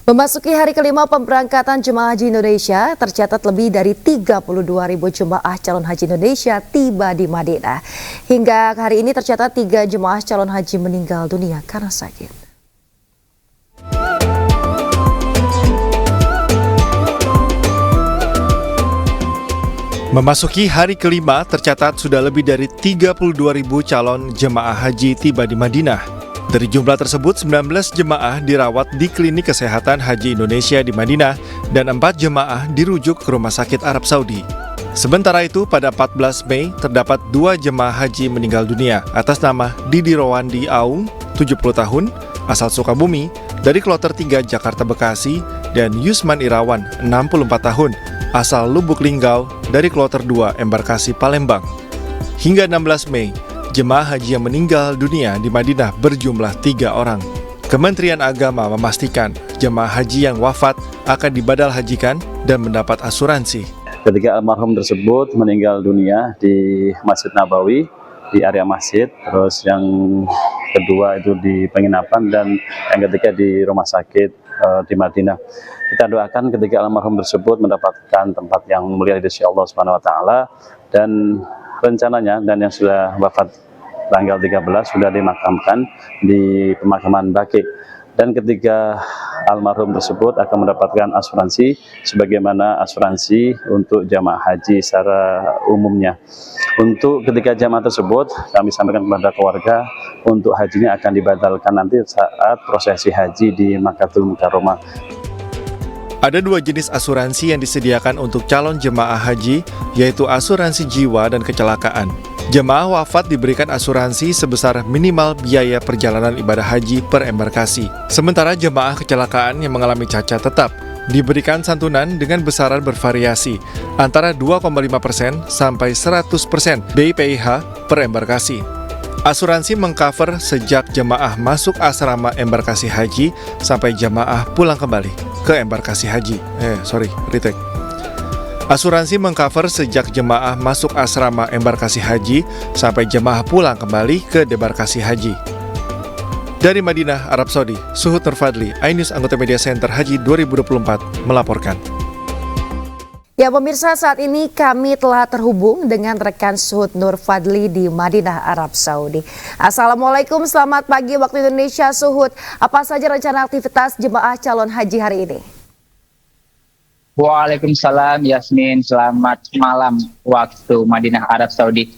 Memasuki hari kelima pemberangkatan jemaah haji Indonesia, tercatat lebih dari 32.000 jemaah calon haji Indonesia tiba di Madinah. Hingga hari ini tercatat 3 jemaah calon haji meninggal dunia karena sakit. Memasuki hari kelima, tercatat sudah lebih dari 32.000 calon jemaah haji tiba di Madinah. Dari jumlah tersebut, 19 jemaah dirawat di Klinik Kesehatan Haji Indonesia di Madinah dan 4 jemaah dirujuk ke Rumah Sakit Arab Saudi. Sementara itu, pada 14 Mei, terdapat 2 jemaah haji meninggal dunia atas nama Didi Rowandi Aung, 70 tahun, asal Sukabumi, dari Kloter 3 Jakarta Bekasi, dan Yusman Irawan, 64 tahun, asal Lubuk Linggau, dari Kloter 2 Embarkasi Palembang. Hingga 16 Mei, jemaah haji yang meninggal dunia di Madinah berjumlah 3 orang. Kementerian Agama memastikan jemaah haji yang wafat akan dibadal hajikan dan mendapat asuransi. Ketika almarhum tersebut meninggal dunia di Masjid Nabawi, di area masjid, terus yang kedua itu di penginapan, dan yang ketiga di rumah sakit di Madinah. Kita doakan ketika almarhum tersebut mendapatkan tempat yang mulia di sisi Allah Subhanahu wa taala, dan rencananya dan yang sudah wafat tanggal 13 sudah dimakamkan di pemakaman Baqi. Dan ketiga almarhum tersebut akan mendapatkan asuransi sebagaimana asuransi untuk jamaah haji secara umumnya. Untuk ketiga jamaah tersebut kami sampaikan kepada keluarga untuk hajinya akan dibatalkan nanti saat prosesi haji di Makkahul Mukarramah. Ada 2 jenis asuransi yang disediakan untuk calon jemaah haji, yaitu asuransi jiwa dan kecelakaan. Jemaah wafat diberikan asuransi sebesar minimal biaya perjalanan ibadah haji per embarkasi. Sementara jemaah kecelakaan yang mengalami cacat tetap diberikan santunan dengan besaran bervariasi antara 2,5% sampai 100% BPIH per embarkasi. Asuransi mengcover sejak jemaah masuk asrama embarkasi haji sampai jemaah pulang kembali ke embarkasi haji. Asuransi mengcover sejak jemaah masuk asrama embarkasi haji sampai jemaah pulang kembali ke debarkasi haji. Dari Madinah, Arab Saudi, Suhud Nur Fadli, iNews Anggota Media Center Haji 2024 melaporkan. Ya pemirsa, saat ini kami telah terhubung dengan rekan Suhud Nur Fadli di Madinah, Arab Saudi. Assalamualaikum, selamat pagi waktu Indonesia Suhud. Apa saja rencana aktivitas jemaah calon haji hari ini? Waalaikumsalam Yasmin, selamat malam waktu Madinah, Arab Saudi.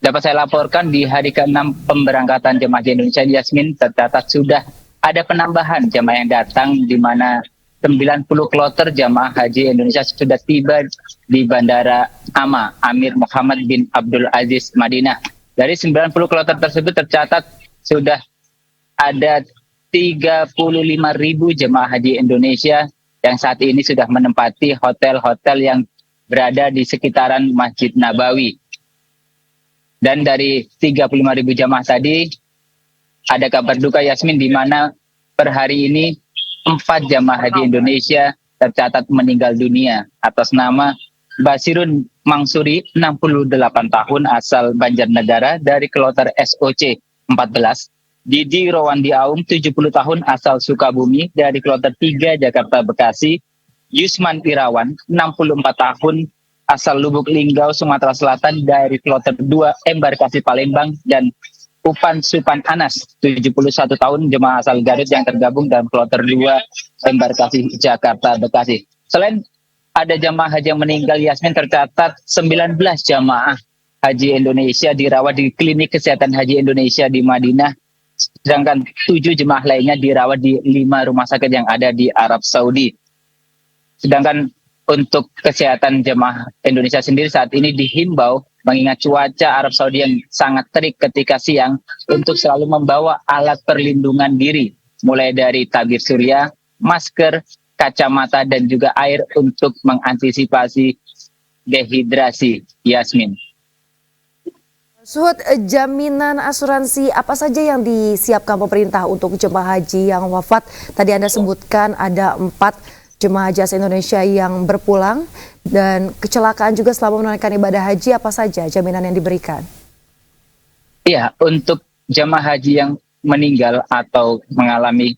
Dapat saya laporkan di hari ke-6 pemberangkatan jemaah haji Indonesia, Yasmin, tercatat sudah ada penambahan jemaah yang datang, di mana 90 kloter jamaah haji Indonesia sudah tiba di Bandara AMA, Amir Muhammad bin Abdul Aziz, Madinah. Dari 90 kloter tersebut tercatat sudah ada 35.000 jemaah haji Indonesia yang saat ini sudah menempati hotel-hotel yang berada di sekitaran Masjid Nabawi. Dan dari 35.000 jemaah tadi, ada kabar duka Yasmin, di mana per hari ini 4 jamaah haji Indonesia tercatat meninggal dunia atas nama Basirun Mangsuri, 68 tahun, asal Banjarnegara, dari kloter SOC 14. Didi Rowandi Aung, 70 tahun, asal Sukabumi, dari kloter 3 Jakarta Bekasi. Yusman Irawan, 64 tahun, asal Lubuk Linggau, Sumatera Selatan, dari kloter 2 Embarkasi Palembang. Dan Upan Supan Anas, 71 tahun, jemaah asal Garut yang tergabung dalam kloter 2 Embarkasi Jakarta Bekasi. Selain ada jemaah haji yang meninggal, Yasmin, tercatat 19 jemaah haji Indonesia dirawat di Klinik Kesehatan Haji Indonesia di Madinah, sedangkan 7 jemaah lainnya dirawat di 5 rumah sakit yang ada di Arab Saudi. Sedangkan untuk kesehatan jemaah Indonesia sendiri saat ini dihimbau, mengingat cuaca Arab Saudi yang sangat terik ketika siang, untuk selalu membawa alat perlindungan diri, mulai dari tabir surya, masker, kacamata, dan juga air untuk mengantisipasi dehidrasi. Yasmin. Suhud, jaminan asuransi apa saja yang disiapkan pemerintah untuk jemaah haji yang wafat? Tadi Anda sebutkan ada 4 jemaah haji Indonesia yang berpulang dan kecelakaan juga selama menunaikan ibadah haji. Apa saja jaminan yang diberikan? Iya, untuk jemaah haji yang meninggal atau mengalami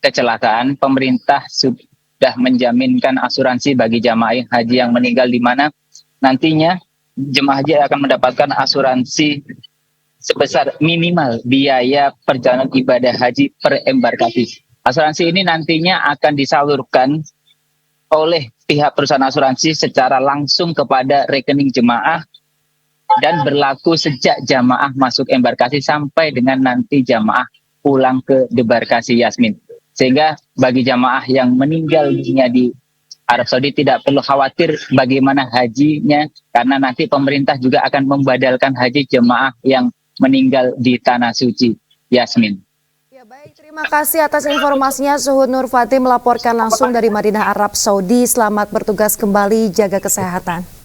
kecelakaan, pemerintah sudah menjaminkan asuransi bagi jamaah haji yang meninggal, di mana nantinya jemaah haji akan mendapatkan asuransi sebesar minimal biaya perjalanan ibadah haji per embarkasi. Asuransi ini nantinya akan disalurkan oleh pihak perusahaan asuransi secara langsung kepada rekening jemaah dan berlaku sejak jamaah masuk embarkasi sampai dengan nanti jamaah pulang ke debarkasi, Yasmin. Sehingga bagi jamaah yang meninggal dunia di Arab Saudi tidak perlu khawatir bagaimana hajinya, karena nanti pemerintah juga akan membadalkan haji jemaah yang meninggal di Tanah Suci, Yasmin. Ya baik, terima kasih atas informasinya. Suhud Nur Fatih melaporkan langsung dari Madinah, Arab Saudi. Selamat bertugas kembali, jaga kesehatan.